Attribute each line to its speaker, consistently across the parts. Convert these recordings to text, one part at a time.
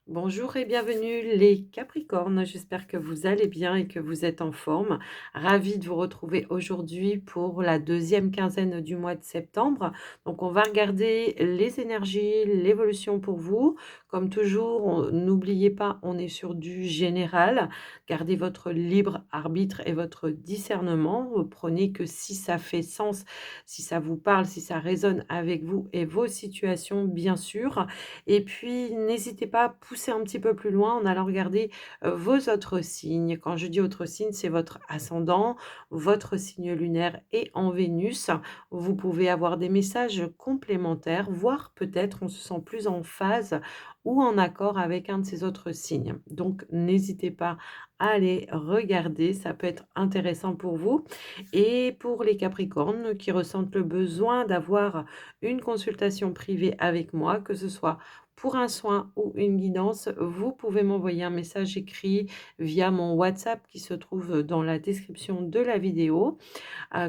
Speaker 1: Bonjour et bienvenue les Capricornes, j'espère que vous allez bien et que vous êtes en forme. Ravie de vous retrouver aujourd'hui pour la deuxième quinzaine du mois de septembre. Donc on va regarder les énergies, l'évolution pour vous. Comme toujours, n'oubliez pas, on est sur du général. Gardez votre libre arbitre et votre discernement. Prenez que si ça fait sens, si ça vous parle, si ça résonne avec vous et vos situations, bien sûr. Et puis, n'hésitez pas à pousser un petit peu plus loin en allant regarder, vos autres signes. Quand je dis autres signes, c'est votre ascendant, votre signe lunaire et en Vénus. Vous pouvez avoir des messages complémentaires, voire peut-être on se sent plus en phase ou en accord avec un de ces autres signes. Donc n'hésitez pas à aller regarder, ça peut être intéressant pour vous. Et pour les Capricornes qui ressentent le besoin d'avoir une consultation privée avec moi, que ce soit pour un soin ou une guidance, vous pouvez m'envoyer un message écrit via mon WhatsApp qui se trouve dans la description de la vidéo,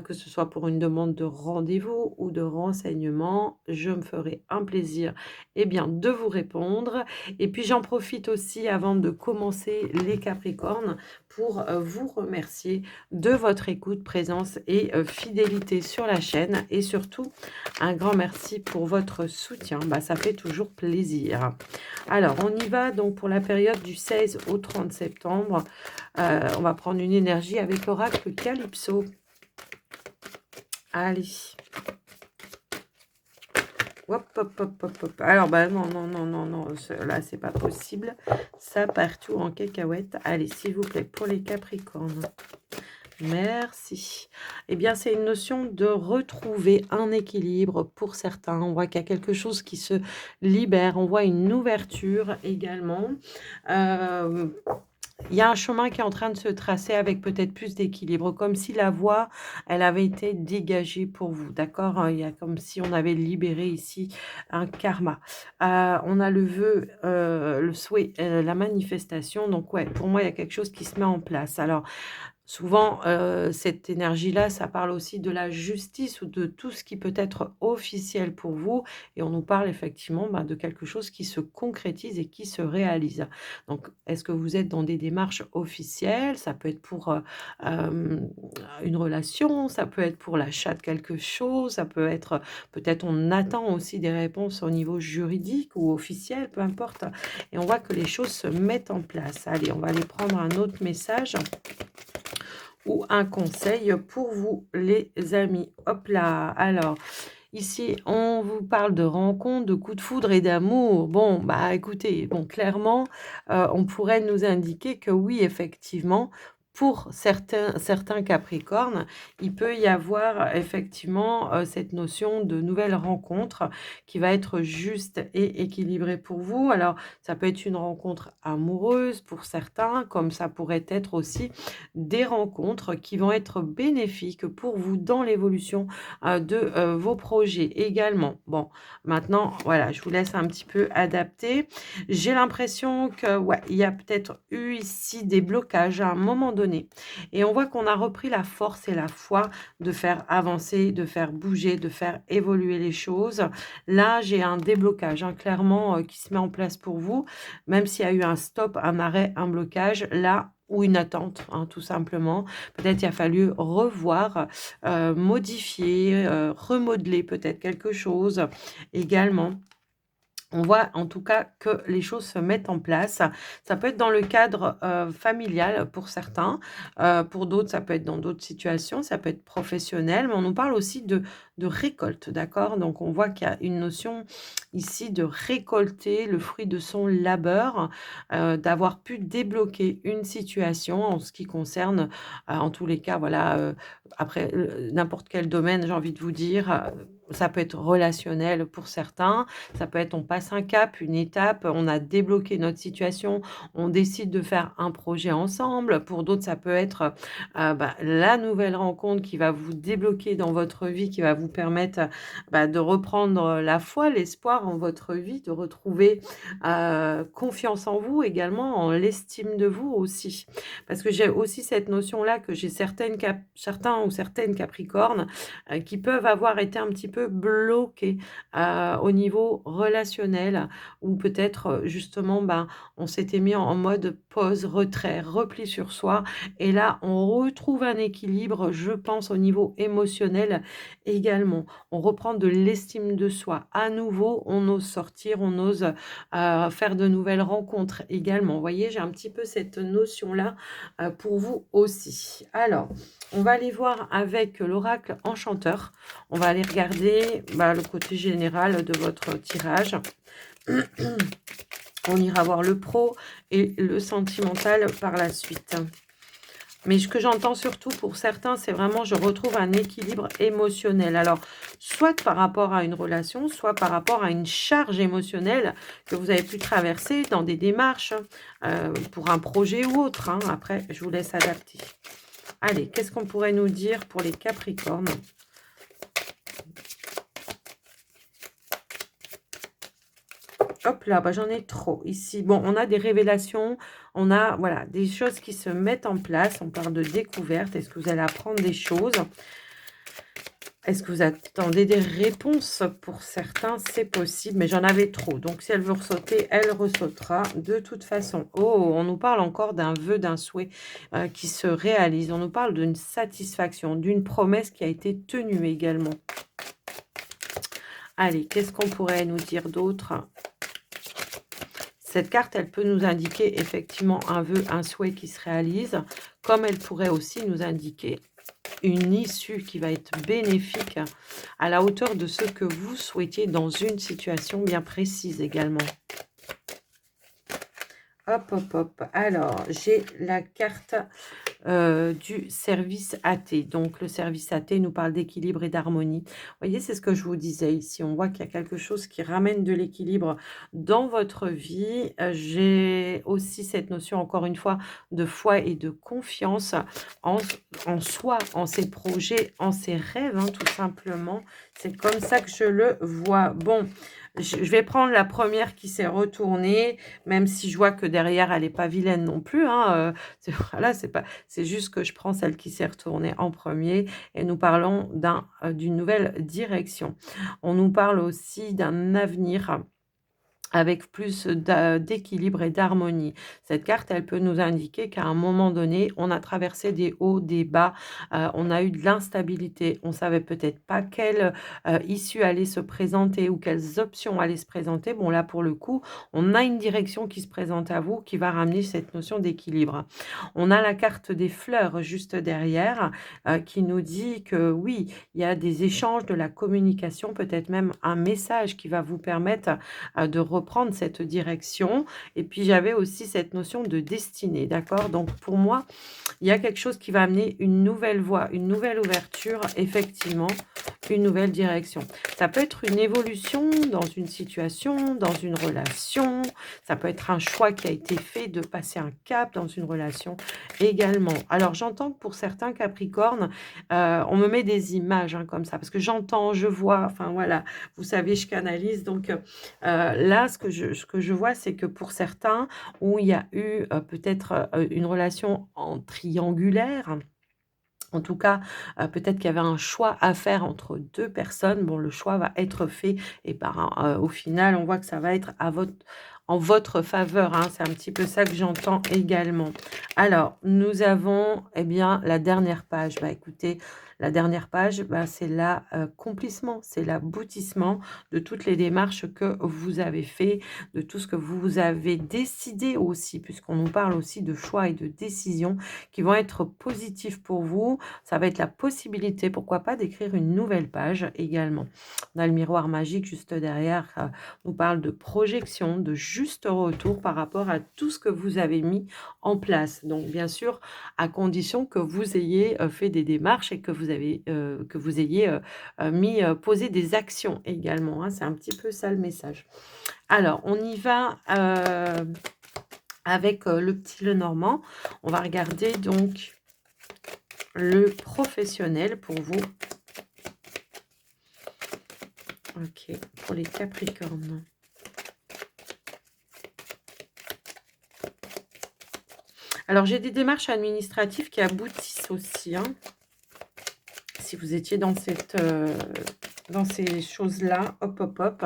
Speaker 1: que ce soit pour une demande de rendez-vous ou de renseignement. Je me ferai un plaisir, eh bien, de vous répondre. Et puis j'en profite aussi avant de commencer les Capricornes pour vous remercier de votre écoute, présence et fidélité sur la chaîne et surtout un grand merci pour votre soutien. Bah, ça fait toujours plaisir. Alors, on y va donc pour la période du 16 au 30 septembre. On va prendre une énergie avec l'oracle Calypso. Allez. Hop, hop, hop, hop, hop. Alors, bah non, non, non, non, non, là, c'est pas possible. Ça part tout en cacahuète. Allez, s'il vous plaît, pour les Capricornes. Merci. Eh bien, c'est une notion de retrouver un équilibre pour certains. On voit qu'il y a quelque chose qui se libère. On voit une ouverture également. Euh, il y a un chemin qui est en train de se tracer avec peut-être plus d'équilibre, comme si la voie, elle avait été dégagée pour vous, d'accord? Il y a comme si on avait libéré ici un karma. On a le vœu, le souhait, la manifestation. Donc ouais, pour moi, il y a quelque chose qui se met en place. Alors, souvent, cette énergie-là, ça parle aussi de la justice ou de tout ce qui peut être officiel pour vous et on nous parle effectivement, bah, de quelque chose qui se concrétise et qui se réalise. Donc, est-ce que vous êtes dans des démarches officielles? Ça peut être pour, hem, une relation, ça peut être pour l'achat de quelque chose, ça peut être, peut-être on attend aussi des réponses au niveau juridique ou officiel, peu importe et on voit que les choses se mettent en place. Allez, on va aller prendre un autre message ou un conseil pour vous, les amis. Hop là, alors, ici, on vous parle de rencontres, de coups de foudre et d'amour. Bon, bah écoutez, bon, clairement, on pourrait nous indiquer que oui, effectivement, pour certains Capricornes, il peut y avoir effectivement cette notion de nouvelle rencontre qui va être juste et équilibrée pour vous. Alors, ça peut être une rencontre amoureuse pour certains, comme ça pourrait être aussi des rencontres qui vont être bénéfiques pour vous dans l'évolution de vos projets également. Bon, maintenant, voilà, je vous laisse un petit peu adapter. J'ai l'impression que, ouais, il y a peut-être eu ici des blocages à un moment donné. Et on voit qu'on a repris la force et la foi de faire avancer, de faire bouger, de faire évoluer les choses. Là, j'ai un déblocage, hein, clairement, qui se met en place pour vous. Même s'il y a eu un stop, un arrêt, un blocage, là, ou une attente, hein, tout simplement. Peut-être il a fallu revoir, modifier, remodeler peut-être quelque chose également. On voit en tout cas que les choses se mettent en place. Ça peut être dans le cadre, familial pour certains, pour d'autres, ça peut être dans d'autres situations, ça peut être professionnel, mais on nous parle aussi de récolte, d'accord? Donc on voit qu'il y a une notion ici de récolter le fruit de son labeur, d'avoir pu débloquer une situation en ce qui concerne, en tous les cas, voilà, après, n'importe quel domaine, j'ai envie de vous dire, ça peut être relationnel pour certains, ça peut être on passe un cap, une étape, on a débloqué notre situation, on décide de faire un projet ensemble. Pour d'autres, ça peut être, bah, la nouvelle rencontre qui va vous débloquer dans votre vie, qui va vous permettre, bah, de reprendre la foi, l'espoir en votre vie, de retrouver, confiance en vous également, en l'estime de vous aussi. Parce que j'ai aussi cette notion-là que j'ai certains ou certaines Capricornes, qui peuvent avoir été un petit peu bloqué au niveau relationnel ou peut-être justement, ben, on s'était mis en mode pause, retrait, repli sur soi et là, on retrouve un équilibre, je pense, au niveau émotionnel également. On reprend de l'estime de soi. À nouveau, on ose sortir, on ose faire de nouvelles rencontres également. Vous voyez, j'ai un petit peu cette notion-là pour vous aussi. Alors, on va aller voir avec l'oracle enchanteur. On va aller regarder bah, le côté général de votre tirage. On ira voir le pro et le sentimental par la suite. Mais ce que j'entends surtout pour certains, c'est vraiment je retrouve un équilibre émotionnel. Alors, soit par rapport à une relation, soit par rapport à une charge émotionnelle que vous avez pu traverser dans des démarches pour un projet ou autre. Hein. Après, je vous laisse adapter. Allez, qu'est-ce qu'on pourrait nous dire pour les Capricornes? Hop là, bah, j'en ai trop ici. Bon, on a des révélations, on a voilà, des choses qui se mettent en place. On parle de découverte. Est-ce que vous allez apprendre des choses? Est-ce que vous attendez des réponses? Pour certains, c'est possible, mais j'en avais trop. Donc, si elle veut ressauter, elle ressautera de toute façon. Oh, on nous parle encore d'un vœu, d'un souhait qui se réalise. On nous parle d'une satisfaction, d'une promesse qui a été tenue également. Allez, qu'est-ce qu'on pourrait nous dire d'autre? Cette carte, elle peut nous indiquer effectivement un vœu, un souhait qui se réalise, comme elle pourrait aussi nous indiquer une issue qui va être bénéfique à la hauteur de ce que vous souhaitiez dans une situation bien précise également. Hop, hop, hop. Alors, j'ai la carte du service AT. Donc, le service AT nous parle d'équilibre et d'harmonie. Vous voyez, c'est ce que je vous disais ici. On voit qu'il y a quelque chose qui ramène de l'équilibre dans votre vie. J'ai aussi cette notion, encore une fois, de foi et de confiance en, en soi, en ses projets, en ses rêves, hein, tout simplement. C'est comme ça que je le vois. Bon, je vais prendre la première qui s'est retournée, même si je vois que derrière, elle n'est pas vilaine non plus. Hein, voilà, c'est juste que je prends celle qui s'est retournée en premier et nous parlons d'une nouvelle direction. On nous parle aussi d'un avenir avec plus d'équilibre et d'harmonie. Cette carte, elle peut nous indiquer qu'à un moment donné, on a traversé des hauts, des bas, on a eu de l'instabilité, on savait peut-être pas quelle issue allait se présenter ou quelles options allaient se présenter. Bon, là, pour le coup, on a une direction qui se présente à vous qui va ramener cette notion d'équilibre. On a la carte des fleurs juste derrière qui nous dit que oui, il y a des échanges, de la communication, peut-être même un message qui va vous permettre de reprendre cette direction. Et puis, j'avais aussi cette notion de destinée, d'accord? Donc, pour moi, il y a quelque chose qui va amener une nouvelle voie, une nouvelle ouverture, effectivement, une nouvelle direction. Ça peut être une évolution dans une situation, dans une relation. Ça peut être un choix qui a été fait de passer un cap dans une relation également. Alors, j'entends que pour certains Capricornes, on me met des images hein, comme ça, parce que j'entends, je vois, enfin voilà, vous savez, je canalise. Donc là, ce que je vois, c'est que pour certains, où il y a eu peut-être une relation en triangulaire, en tout cas, peut-être qu'il y avait un choix à faire entre 2 personnes. Bon, le choix va être fait et au final, on voit que ça va être en votre faveur, hein. C'est un petit peu ça que j'entends également. Alors, nous avons, eh bien, la dernière page. Bah, écoutez, la dernière page, bah, c'est l'accomplissement, c'est l'aboutissement de toutes les démarches que vous avez fait, de tout ce que vous avez décidé aussi, puisqu'on nous parle aussi de choix et de décisions qui vont être positifs pour vous. Ça va être la possibilité, pourquoi pas, d'écrire une nouvelle page également. On a le miroir magique juste derrière, nous parle de projection, de juste retour par rapport à tout ce que vous avez mis en place. Donc, bien sûr, à condition que vous ayez fait des démarches et que vous ayez posé des actions également. Hein. C'est un petit peu ça le message. Alors, on y va avec le petit Lenormand. On va regarder donc le professionnel pour vous. Ok, pour les Capricornes. Alors, j'ai des démarches administratives qui aboutissent aussi. Hein, si vous étiez dans dans ces choses-là. Hop, hop, hop.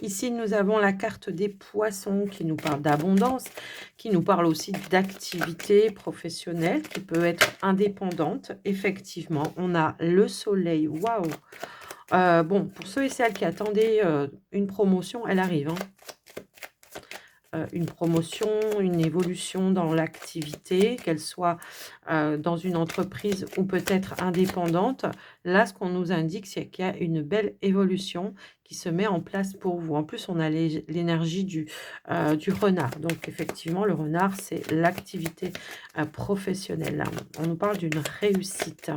Speaker 1: Ici, nous avons la carte des poissons qui nous parle d'abondance, qui nous parle aussi d'activité professionnelle qui peut être indépendante. Effectivement, on a le soleil. Waouh! Bon, pour ceux et celles qui attendaient une promotion, elle arrive, hein. Une promotion, une évolution dans l'activité, qu'elle soit dans une entreprise ou peut-être indépendante. Là, ce qu'on nous indique, c'est qu'il y a une belle évolution qui se met en place pour vous. En plus, on a l'énergie du renard. Donc, effectivement, le renard, c'est l'activité professionnelle. Là, on nous parle d'une réussite.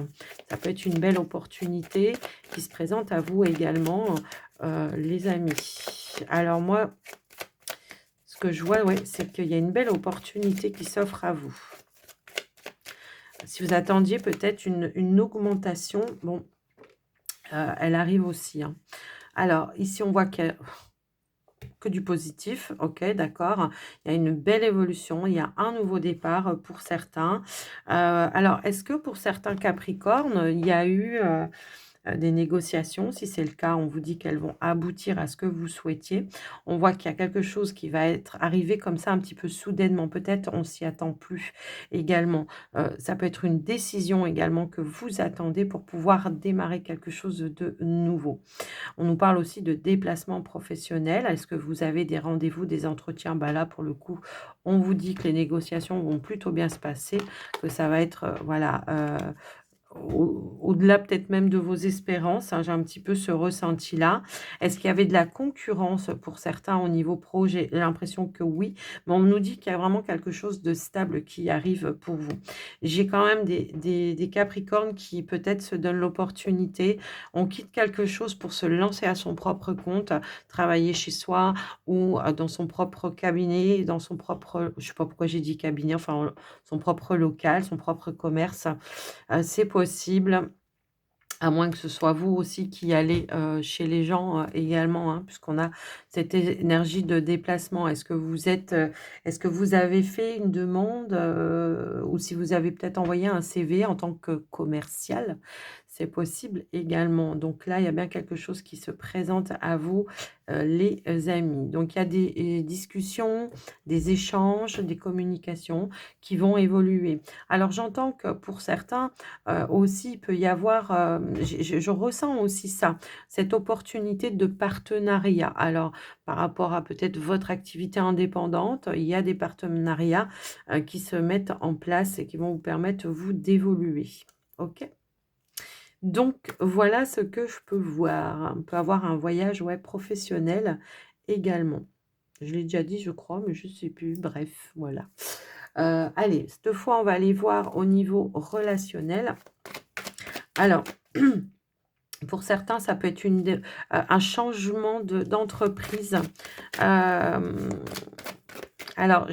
Speaker 1: Ça peut être une belle opportunité qui se présente à vous également, les amis. Alors moi, ce que je vois, ouais, c'est qu'il y a une belle opportunité qui s'offre à vous. Si vous attendiez peut-être une augmentation, bon, elle arrive aussi, hein. Alors, ici, on voit qu'il y a que du positif, ok, d'accord. Il y a une belle évolution, il y a un nouveau départ pour certains. Alors, est-ce que pour certains Capricornes, il y a eu des négociations? Si c'est le cas, on vous dit qu'elles vont aboutir à ce que vous souhaitiez. On voit qu'il y a quelque chose qui va être arrivé comme ça un petit peu soudainement. Peut-être on s'y attend plus également. Ça peut être une décision également que vous attendez pour pouvoir démarrer quelque chose de nouveau. On nous parle aussi de déplacement professionnel. Est-ce que vous avez des rendez-vous, des entretiens? Bah là, pour le coup, on vous dit que les négociations vont plutôt bien se passer, que ça va être, voilà, au-delà peut-être même de vos espérances, hein, j'ai un petit peu ce ressenti-là. Est-ce qu'il y avait de la concurrence pour certains au niveau pro? J'ai l'impression que oui, mais on nous dit qu'il y a vraiment quelque chose de stable qui arrive pour vous. J'ai quand même des Capricornes qui peut-être se donnent l'opportunité, on quitte quelque chose pour se lancer à son propre compte, travailler chez soi ou dans son propre cabinet, dans son propre, je sais pas pourquoi j'ai dit cabinet, enfin son propre local, son propre commerce. C'est possible, à moins que ce soit vous aussi qui allez, chez les gens, également, hein, puisqu'on a cette énergie de déplacement. Est-ce que vous avez fait une demande, ou si vous avez peut-être envoyé un CV en tant que commercial? C'est possible également. Donc là, il y a bien quelque chose qui se présente à vous, les amis. Donc il y a des discussions, des échanges, des communications qui vont évoluer. Alors j'entends que pour certains, aussi, il peut y avoir, je ressens aussi ça, cette opportunité de partenariat. Alors, par rapport à peut-être votre activité indépendante, il y a des partenariats, qui se mettent en place et qui vont vous permettre, vous, d'évoluer. OK? Donc voilà ce que je peux voir. On peut avoir un voyage, ouais, professionnel également. Je l'ai déjà dit, je crois, mais je ne sais plus. Bref, voilà. Allez, cette fois, on va aller voir au niveau relationnel. Alors, pour certains, ça peut être un changement d'entreprise. Hem, alors,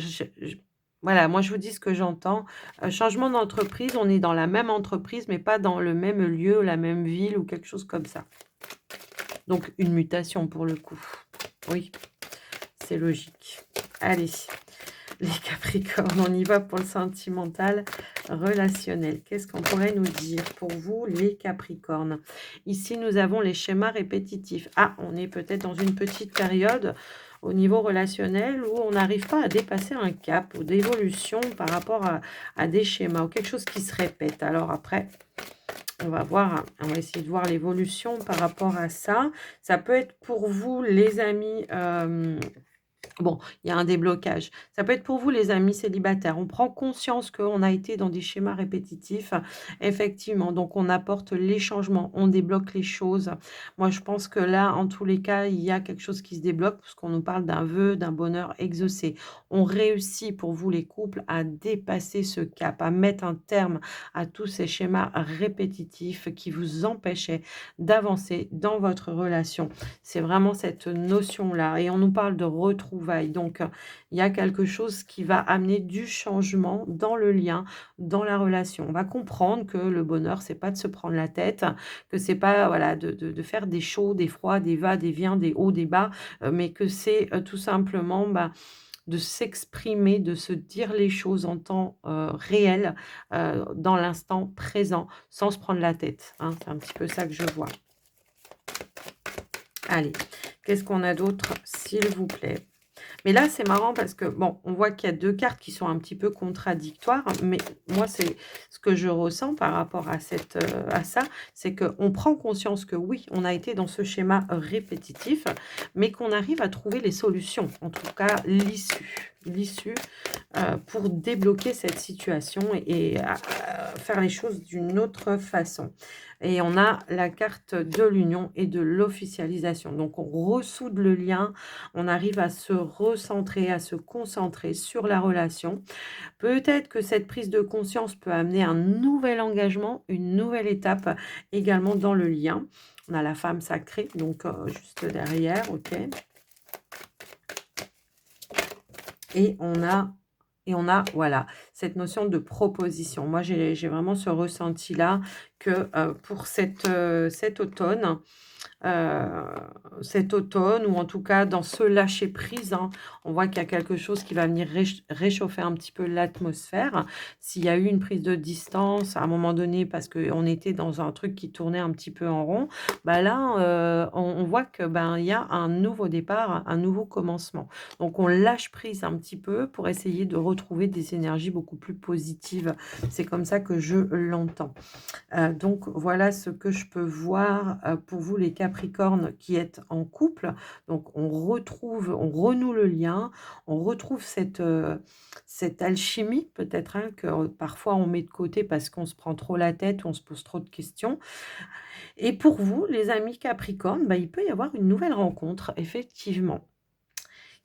Speaker 1: voilà, moi, je vous dis ce que j'entends. Changement d'entreprise, on est dans la même entreprise, mais pas dans le même lieu, la même ville ou quelque chose comme ça. Donc, une mutation pour le coup. Oui, c'est logique. Allez. Les Capricornes, on y va pour le sentimental relationnel. Qu'est-ce qu'on pourrait nous dire pour vous, les Capricornes? Ici, nous avons les schémas répétitifs. Ah, on est peut-être dans une petite période au niveau relationnel où on n'arrive pas à dépasser un cap ou d'évolution par rapport à des schémas ou quelque chose qui se répète. Alors après, on va voir, on va essayer de voir l'évolution par rapport à ça. Ça peut être pour vous, les amis, bon, il y a un déblocage. Ça peut être pour vous, les amis célibataires. On prend conscience qu'on a été dans des schémas répétitifs, effectivement. Donc, on apporte les changements, on débloque les choses. Moi, je pense que là, en tous les cas, il y a quelque chose qui se débloque parce qu'on nous parle d'un vœu, d'un bonheur exaucé. On réussit pour vous, les couples, à dépasser ce cap, à mettre un terme à tous ces schémas répétitifs qui vous empêchaient d'avancer dans votre relation. C'est vraiment cette notion-là et on nous parle de retrouvailles. Donc, il y a quelque chose qui va amener du changement dans le lien, dans la relation. On va comprendre que le bonheur, c'est pas de se prendre la tête, que c'est pas, voilà, de faire des chauds, des froids, des va, des viens, des hauts, des bas, mais que c'est, tout simplement, bah, de s'exprimer, de se dire les choses en temps, réel, dans l'instant présent, sans se prendre la tête, hein. C'est un petit peu ça que je vois. Allez, qu'est-ce qu'on a d'autre, s'il vous plaît? Mais là, c'est marrant parce que, bon, on voit qu'il y a 2 cartes qui sont un petit peu contradictoires, mais moi, c'est ce que je ressens par rapport à à ça, c'est qu'on prend conscience que oui, on a été dans ce schéma répétitif, mais qu'on arrive à trouver les solutions, en tout cas l'issue, pour débloquer cette situation et faire les choses d'une autre façon. Et on a la carte de l'union et de l'officialisation. Donc on ressoude le lien, on arrive à se recentrer, à se concentrer sur la relation. Peut-être que cette prise de conscience peut amener un nouvel engagement, une nouvelle étape également dans le lien. On a la femme sacrée, donc juste derrière, OK. Et voilà, cette notion de proposition. Moi, j'ai vraiment ce ressenti-là que, pour cet automne, Heu, cet automne ou en tout cas dans ce lâcher prise, hein. On voit qu'il y a quelque chose qui va venir réchauffer un petit peu l'atmosphère. S'il y a eu une prise de distance à un moment donné parce qu'on était dans un truc qui tournait un petit peu en rond, bah là, on voit que, ben, il y a un nouveau départ, un nouveau commencement. Donc on lâche prise un petit peu pour essayer de retrouver des énergies beaucoup plus positives. C'est comme ça que je l'entends. Donc voilà ce que je peux voir, pour vous les Capricornes qui êtes en couple. Donc on renoue le lien, on retrouve cette alchimie peut-être, hein, que parfois on met de côté parce qu'on se prend trop la tête ou on se pose trop de questions. Et pour vous, les amis Capricornes, bah, il peut y avoir une nouvelle rencontre effectivement,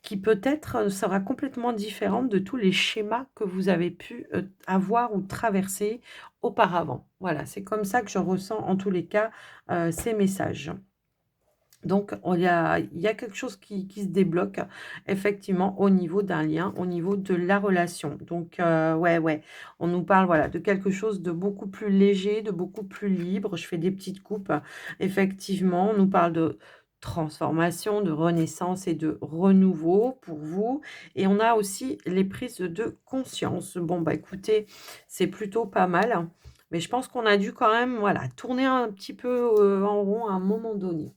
Speaker 1: qui peut-être, sera complètement différente de tous les schémas que vous avez pu, avoir ou traverser auparavant. Voilà, c'est comme ça que je ressens en tous les cas, ces messages. Donc il y a quelque chose qui se débloque effectivement au niveau d'un lien, au niveau de la relation. Donc ouais, ouais, on nous parle, voilà, de quelque chose de beaucoup plus léger, de beaucoup plus libre. Je fais des petites coupes. Effectivement, on nous parle de transformation, de renaissance et de renouveau pour vous et on a aussi les prises de conscience. Bon, bah, écoutez, c'est plutôt pas mal, mais je pense qu'on a dû quand même, voilà, tourner un petit peu, en rond à un moment donné.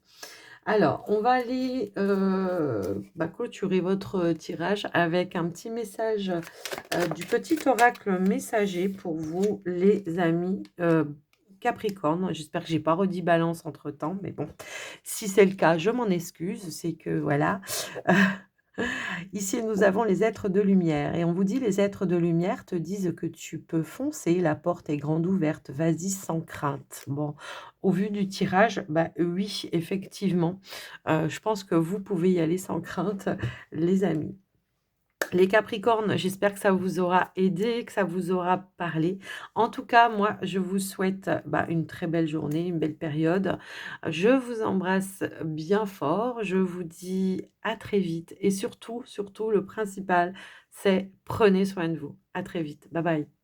Speaker 1: Alors, on va aller, bah, clôturer votre, tirage avec un petit message, du petit oracle messager pour vous, les amis, Capricorne. J'espère que j'ai pas redit Balance entre temps, mais bon, si c'est le cas, je m'en excuse. C'est que voilà. Ici, nous avons les êtres de lumière et on vous dit: «Les êtres de lumière te disent que tu peux foncer, la porte est grande ouverte, vas-y sans crainte». Bon, au vu du tirage, bah, oui, effectivement, je pense que vous pouvez y aller sans crainte, les amis. Les Capricornes, j'espère que ça vous aura aidé, que ça vous aura parlé. En tout cas, moi, je vous souhaite, bah, une très belle journée, une belle période. Je vous embrasse bien fort. Je vous dis à très vite et surtout, surtout, le principal, c'est prenez soin de vous. À très vite. Bye bye.